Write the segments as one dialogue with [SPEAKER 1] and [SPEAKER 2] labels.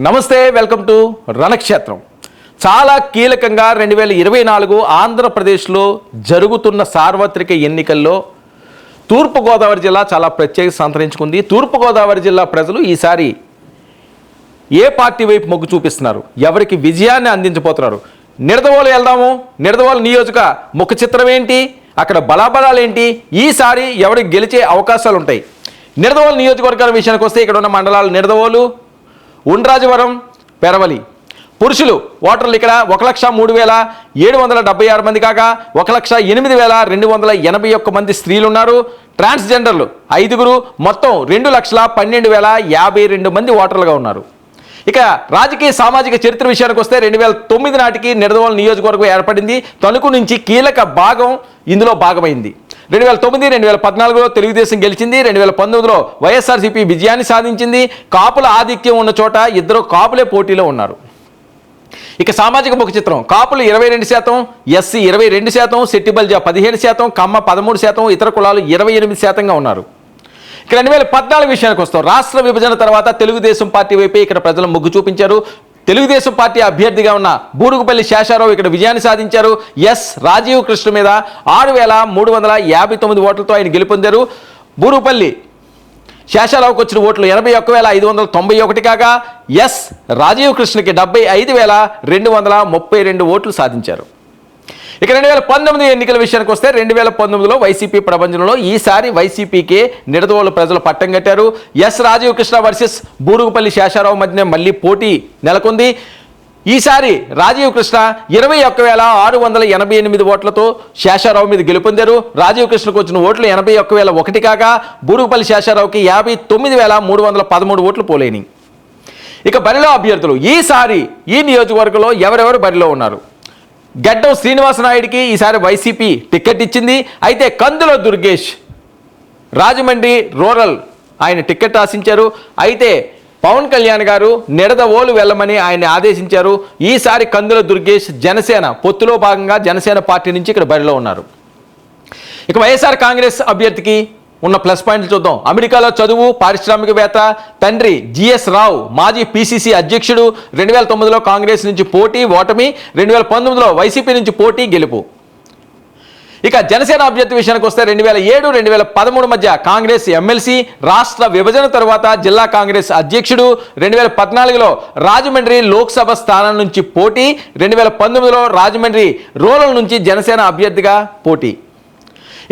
[SPEAKER 1] నమస్తే, welcome to రణక్షేత్రం. చాలా కీలకంగా 2024 ఆంధ్రప్రదేశ్లో జరుగుతున్న సార్వత్రిక ఎన్నికల్లో తూర్పుగోదావరి జిల్లా చాలా ప్రత్యేకత సంతరించుకుంది. తూర్పుగోదావరి జిల్లా ప్రజలు ఈసారి ఏ పార్టీ వైపు మొగ్గు చూపిస్తున్నారు, ఎవరికి విజయాన్ని అందించబోతున్నారు? నిడదవోలు వెళ్దాము. నిడదవోలు నియోజక ముఖ చిత్రం ఏంటి, అక్కడ బలాబలాలు ఏంటి, ఈసారి ఎవరికి గెలిచే అవకాశాలు ఉంటాయి? నిడదవోలు నియోజకవర్గాల విషయానికి వస్తే ఇక్కడ ఉన్న మండలాలు నిడదవోలు, ఉండ్రాజవరం, పెరవలి. పురుషులు ఓటర్లు ఇక్కడ 1,03,776 మంది కాగా 1,08,281 మంది స్త్రీలు ఉన్నారు. ట్రాన్స్జెండర్లు 5, మొత్తం 2,12,052 మంది ఓటర్లుగా ఉన్నారు. ఇక రాజకీయ సామాజిక చరిత్ర విషయానికి వస్తే 2009 నాటికి నిడదవోలు నియోజకవర్గం ఏర్పడింది. తణుకు నుంచి కీలక భాగం ఇందులో భాగమైంది. 2009, 2014లో తెలుగుదేశం గెలిచింది. 2019లో వైఎస్ఆర్సీపీ విజయాన్ని సాధించింది. కాపుల ఆధిక్యం ఉన్న చోట ఇద్దరు కాపులే పోటీలో ఉన్నారు. ఇక సామాజిక ముఖ చిత్రం, కాపులు 22%, ఎస్సీ 22%, సెట్టిబల్జ 17%, కమ్మ 13%, ఇతర కులాలు 28%గా ఉన్నారు. ఇక 2014 విషయానికి వస్తాం. రాష్ట్ర విభజన తర్వాత తెలుగుదేశం పార్టీ వైపే ఇక్కడ ప్రజలు మొగ్గు చూపించారు. తెలుగుదేశం పార్టీ అభ్యర్థిగా ఉన్న బూరుగుపల్లి శేషారావు ఇక్కడ విజయాన్ని సాధించారు. రాజీవ్ కృష్ణ మీద 6,359 ఓట్లతో ఆయన గెలుపొందారు. బూరుగుపల్లి శేషారావుకు వచ్చిన ఓట్లు 81,591 కాగా రాజీవ్ కృష్ణకి 75,232 ఓట్లు సాధించారు. ఇక 2019 ఎన్నికల విషయానికి వస్తే 2019లో వైసీపీ ప్రపంచంలో ఈసారి వైసీపీకే నిడదవోలు ప్రజలు పట్టం కట్టారు. రాజీవ్ కృష్ణ వర్సెస్ బూరుగుపల్లి శేషారావు మధ్య మళ్ళీ పోటీ నెలకొంది. ఈసారి రాజీవ్ కృష్ణ 21,688 ఓట్లతో శేషారావు మీద గెలుపొందారు. రాజీవ్ కృష్ణకు వచ్చిన ఓట్లు 81,001 కాగా బూరుగుపల్లి శేషారావుకి 59,313 ఓట్లు పోలేని. ఇక బరిలో అభ్యర్థులు ఈసారి ఈ నియోజకవర్గంలో ఎవరెవరు బరిలో ఉన్నారు? గడ్డం శ్రీనివాసనాయుడికి ఈసారి వైసీపీ టికెట్ ఇచ్చింది. అయితే కందుల దుర్గేష్ రాజమండ్రి రూరల్ ఆయన టికెట్ ఆశించారు. అయితే పవన్ కళ్యాణ్ గారు నిడదవోలు వెళ్ళమని ఆయన ఆదేశించారు. ఈసారి కందుల దుర్గేష్ జనసేన పొత్తులో భాగంగా జనసేన పార్టీ నుంచి ఇక్కడ బరిలో ఉన్నారు. ఇక వైఎస్ఆర్ కాంగ్రెస్ అభ్యర్థికి ఉన్న ప్లస్ పాయింట్లు చూద్దాం. అమెరికాలో చదువు, పారిశ్రామికవేత్త, తండ్రి జిఎస్ రావు మాజీ పిసిసి అధ్యక్షుడు. 2009లో కాంగ్రెస్ నుంచి పోటీ, ఓటమి. 2019లో వైసీపీ నుంచి పోటీ, గెలుపు. ఇక జనసేన అభ్యర్థి విషయానికి వస్తే 2007, 2013 మధ్య కాంగ్రెస్ ఎమ్మెల్సీ, రాష్ట్ర విభజన తర్వాత జిల్లా కాంగ్రెస్ అధ్యక్షుడు. 2014లో రాజమండ్రి లోక్సభ స్థానం నుంచి పోటీ. 2019లో రాజమండ్రి రూరల్ నుంచి జనసేన అభ్యర్థిగా పోటీ.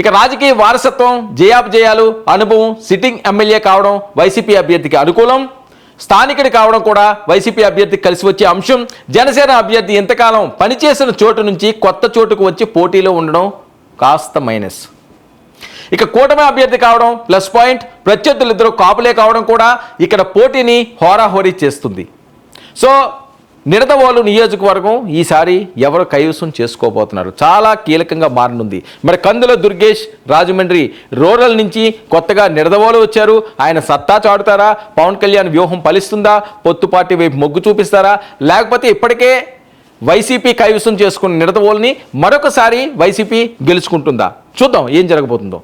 [SPEAKER 1] ఇక రాజకీయ వారసత్వం, జయాపజయాలు, అనుభవం, సిట్టింగ్ ఎమ్మెల్యే కావడం వైసీపీ అభ్యర్థికి అనుకూలం. స్థానికుడి కావడం కూడా వైసీపీ అభ్యర్థికి కలిసి వచ్చే అంశం. జనసేన అభ్యర్థి ఇంతకాలం పనిచేసిన చోటు నుంచి కొత్త చోటుకు వచ్చి పోటీలో ఉండడం కాస్త మైనస్. ఇక కూటమి అభ్యర్థి కావడం ప్లస్ పాయింట్. ప్రత్యర్థులు ఇద్దరు కాపులే కావడం కూడా ఇక్కడ పోటీని హోరాహోరీ చేస్తుంది. సో నిడదవోలు నియోజకవర్గం ఈసారి ఎవరు కైవసం చేసుకోబోతున్నారు చాలా కీలకంగా మారనుంది. మరి కందుల దుర్గేష్ రాజమండ్రి రూరల్ నుంచి కొత్తగా నిడదవోలు వచ్చారు. ఆయన సత్తా చాటుతారా? పవన్ కళ్యాణ్ వ్యూహం ఫలిస్తుందా? పొత్తు పార్టీ వైపు మొగ్గు చూపిస్తారా? లేకపోతే ఇప్పటికే వైసీపీ కైవసం చేసుకున్న నిడదవోలుని మరొకసారి వైసీపీ గెలుచుకుంటుందా? చూద్దాం ఏం జరగబోతుందో.